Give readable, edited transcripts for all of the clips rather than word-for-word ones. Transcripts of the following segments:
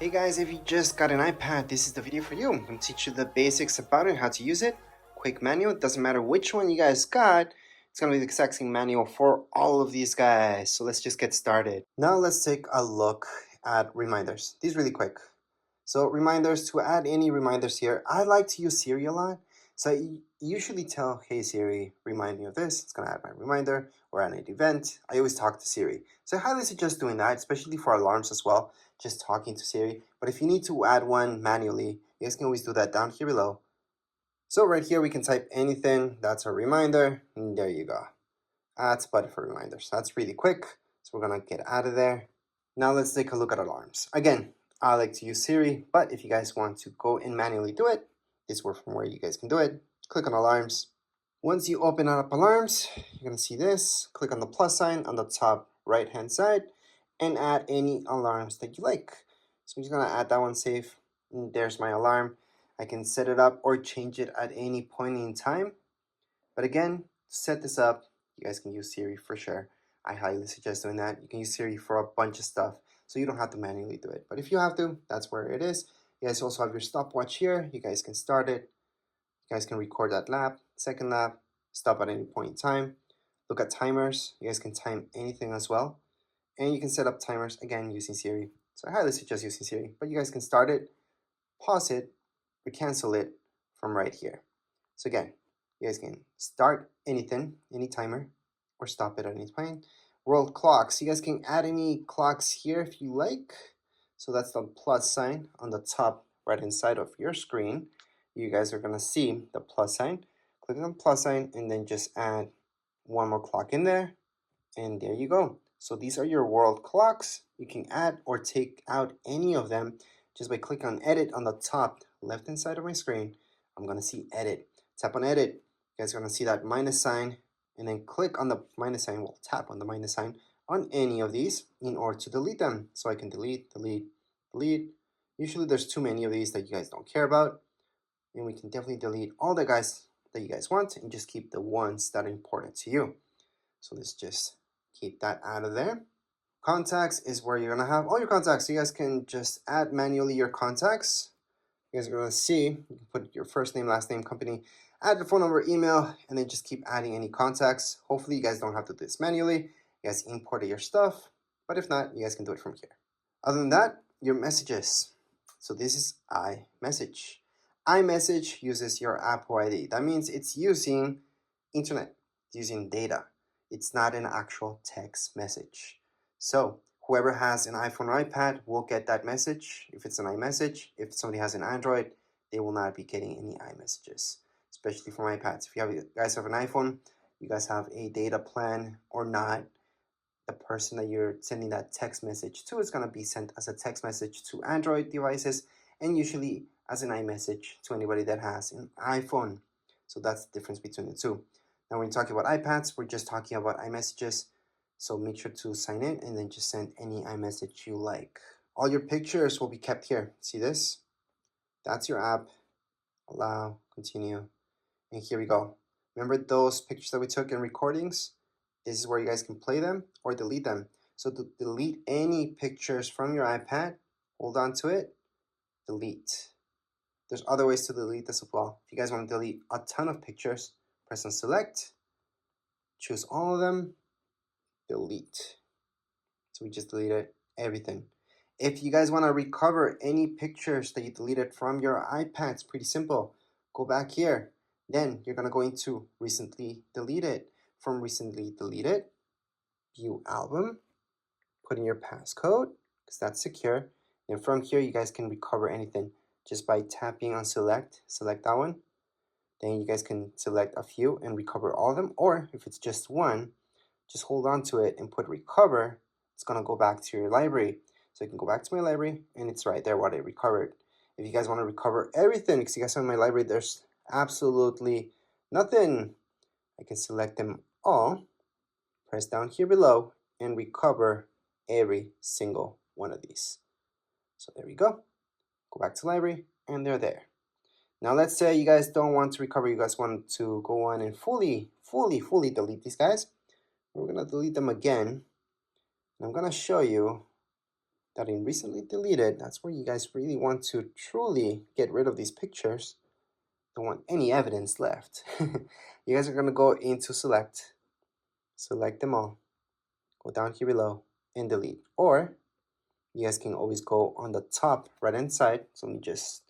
Hey guys, if you just got an iPad, this is the video for you. I'm going to teach you the basics about it, how to use it. Quick manual, it doesn't matter which one you guys got, it's going to be the exact same manual for all of these guys. So let's just get started. Now let's take a look at reminders. These really quick. So reminders, to add any reminders here, I like to use Siri a lot. So I usually tell, hey Siri, remind me of this. It's going to add my reminder or add an event. I always talk to Siri. So I highly suggest doing that, especially for alarms as well, just talking to Siri. But if you need to add one manually, you guys can always do that down here below. So right here, we can type anything. That's a reminder. And there you go. That's button for reminders. That's really quick. So we're going to get out of there. Now let's take a look at alarms. Again, I like to use Siri, but if you guys want to go and manually do it, this is from where you guys can do it. Click on alarms. Once you open up alarms, you're going to see this. Click on the plus sign on the top right hand side and add any alarms that you like. So I'm just going to add that one, save. And there's my alarm. I can set it up or change it at any point in time. But again, to set this up, you guys can use Siri for sure. I highly suggest doing that. You can use Siri for a bunch of stuff, so you don't have to manually do it. But if you have to, that's where it is. You guys also have your stopwatch here. You guys can start it. You guys can record that lap, second lap, stop at any point in time. Look at timers. You guys can time anything as well. And you can set up timers, again, using Siri. So I highly suggest using Siri. But you guys can start it, pause it, or cancel it from right here. So again, you guys can start anything, any timer, or stop it at any point. World clocks. You guys can add any clocks here if you like. So that's the plus sign on the top right hand side of your screen. You guys are going to see the plus sign. Click on the plus sign and then just add one more clock in there. And there you go. So these are your world clocks. You can add or take out any of them just by clicking on edit on the top left hand side of my screen. I'm going to see edit. Tap on edit. You guys are going to see that minus sign, and then click on the minus sign. We'll tap on the minus sign on any of these in order to delete them. So I can delete. Usually there's too many of these that you guys don't care about, and we can definitely delete all the guys that you guys want and just keep the ones that are important to you. So let's just keep that out of there. Contacts is where you're going to have all your contacts. So you guys can just add manually your contacts. You guys are going to see, you can put your first name, last name, company, add your phone number, email, and then just keep adding any contacts. Hopefully you guys don't have to do this manually. You guys import your stuff, but if not, you guys can do it from here. Other than that, your messages. So this is iMessage. iMessage uses your Apple ID. That means it's using internet, it's using data. It's not an actual text message. So whoever has an iPhone or iPad will get that message if it's an iMessage. If somebody has an Android, they will not be getting any iMessages, especially from iPads. If you guys have an iPhone, you guys have a data plan or not, the person that you're sending that text message to is going to be sent as a text message to Android devices and usually as an iMessage to anybody that has an iPhone. So that's the difference between the two. Now when we're talking about iPads, we're just talking about iMessages. So make sure to sign in and then just send any iMessage you like. All your pictures will be kept here. See this? That's your app. Allow, continue. And here we go. Remember those pictures that we took in recordings? This is where you guys can play them or delete them. So to delete any pictures from your iPad, hold on to it, delete. There's other ways to delete this as well. If you guys want to delete a ton of pictures, press on select, choose all of them, delete. So we just deleted everything. If you guys want to recover any pictures that you deleted from your iPad, it's pretty simple. Go back here. Then you're going to go into recently deleted. From recently deleted, view album, put in your passcode because that's secure. And from here, you guys can recover anything just by tapping on select that one. Then you guys can select a few and recover all of them. Or if it's just one, just hold on to it and put recover. It's going to go back to your library. So you can go back to my library and it's right there what I recovered. If you guys want to recover everything, because you guys have in my library, there's absolutely nothing. I can select them all, press down here below, and recover every single one of these. So there we go. Go back to library, and they're there. Now let's say you guys don't want to recover, you guys want to go on and fully delete these guys. We're gonna delete them again. And I'm gonna show you that I recently deleted. That's where you guys really want to truly get rid of these pictures. Don't want any evidence left. You guys are going to go into select them all, go down here below and delete. Or you guys can always go on the top right hand side. So let me just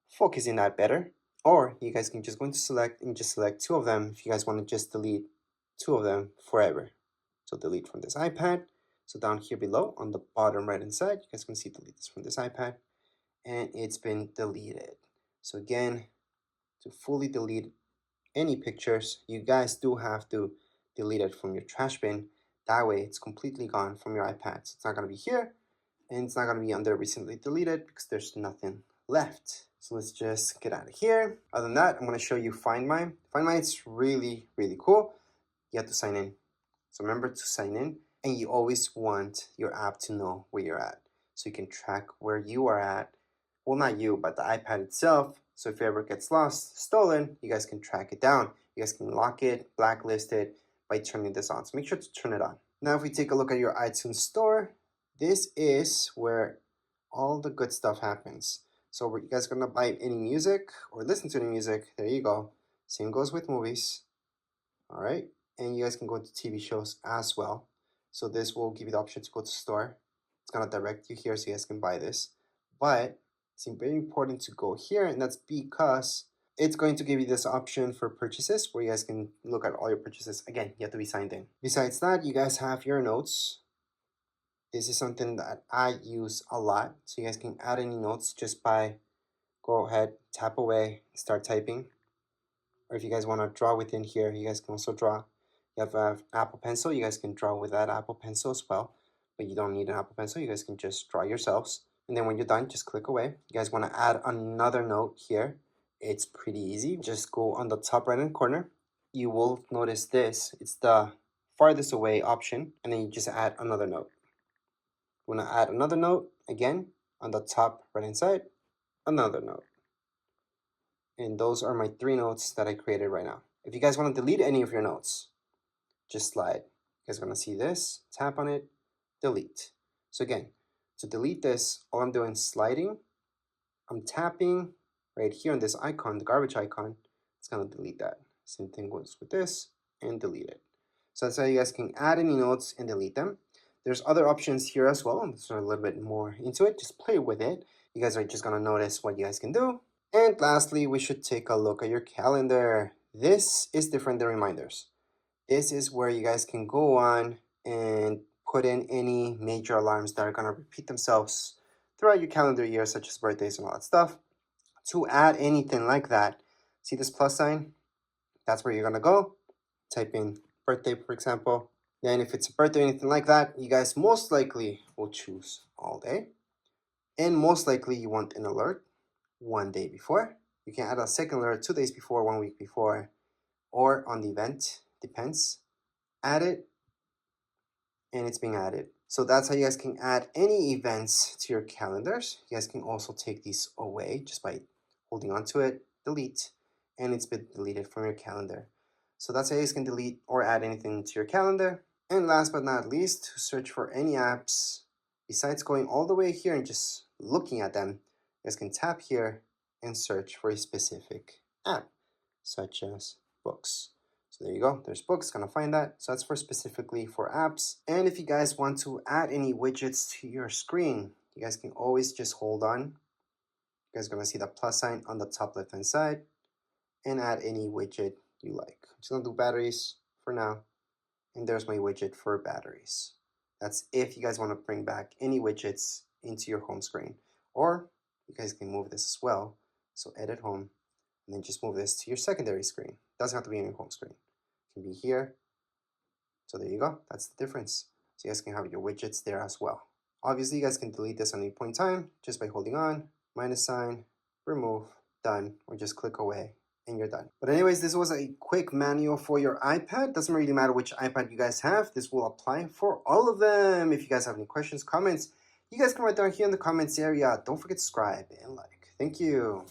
focus in that better. Or you guys can just go into select and just select two of them if you guys want to just delete two of them forever. So delete from this iPad. So down here below on the bottom right hand side, you guys can see delete this from this iPad, and it's been deleted. So again, to fully delete any pictures, you guys do have to delete it from your trash bin. That way it's completely gone from your iPad. So it's not going to be here, and it's not going to be under recently deleted because there's nothing left. So let's just get out of here. Other than that, I'm going to show you Find My. Find My, it's really, really cool. You have to sign in. So remember to sign in, and you always want your app to know where you're at. So you can track where you are at. Well, not you, but the iPad itself. So if it ever gets lost, stolen, you guys can track it down. You guys can lock it, blacklist it by turning this on. So make sure to turn it on. Now, if we take a look at your iTunes store, this is where all the good stuff happens. So you guys are gonna buy any music or listen to any music, there you go. Same goes with movies. All right, and you guys can go into TV shows as well. So this will give you the option to go to store. It's gonna direct you here so you guys can buy this. But it's very important to go here, and that's because it's going to give you this option for purchases where you guys can look at all your purchases. Again, you have to be signed in. Besides that, you guys have your notes. This is something that I use a lot. So you guys can add any notes just by go ahead, tap away, start typing. Or if you guys want to draw within here, you guys can also draw. You have an Apple Pencil, you guys can draw with that Apple Pencil as well. But you don't need an Apple Pencil, you guys can just draw yourselves. And then when you're done, just click away. You guys want to add another note here. It's pretty easy. Just go on the top right hand corner. You will notice this. It's the farthest away option. And then you just add another note. You want to add another note, again, on the top right hand side, another note. And those are my 3 notes that I created right now. If you guys want to delete any of your notes, just slide. You guys are going to see this, tap on it, delete. So again, to delete this, all I'm doing is sliding. I'm tapping right here on this icon, the garbage icon. It's going to delete that. Same thing goes with this, and delete it. So that's how you guys can add any notes and delete them. There's other options here as well. I'm a little bit more into it. Just play with it. You guys are just going to notice what you guys can do. And lastly, we should take a look at your calendar. This is different than reminders. This is where you guys can go on and put in any major alarms that are going to repeat themselves throughout your calendar year, such as birthdays and all that stuff. To add anything like that, see this plus sign? That's where you're going to go. Type in birthday, for example. Then if it's a birthday or anything like that, you guys most likely will choose all day. And most likely you want an alert 1 day before. You can add a second alert 2 days before, 1 week before, or on the event, depends. Add it, and it's being added. So that's how you guys can add any events to your calendars. You guys can also take these away just by holding onto it, delete, and it's been deleted from your calendar. So that's how you guys can delete or add anything to your calendar. And last but not least, to search for any apps, besides going all the way here and just looking at them, you guys can tap here and search for a specific app, such as books. So there you go, there's books, gonna find that. So that's for specifically for apps. And if you guys want to add any widgets to your screen, you guys can always just hold on. You guys are gonna see the plus sign on the top left hand side and add any widget you like. I'm just gonna do batteries for now. And there's my widget for batteries. That's if you guys want to bring back any widgets into your home screen. Or you guys can move this as well. So edit home, and then just move this to your secondary screen. Doesn't have to be in your home screen. It can be here. So there you go. That's the difference. So you guys can have your widgets there as well. Obviously, you guys can delete this at any point in time just by holding on, minus sign, remove, done, or just click away and you're done. But anyways, this was a quick manual for your iPad. Doesn't really matter which iPad you guys have. This will apply for all of them. If you guys have any questions, comments, you guys can write down here in the comments area. Don't forget to subscribe and like. Thank you.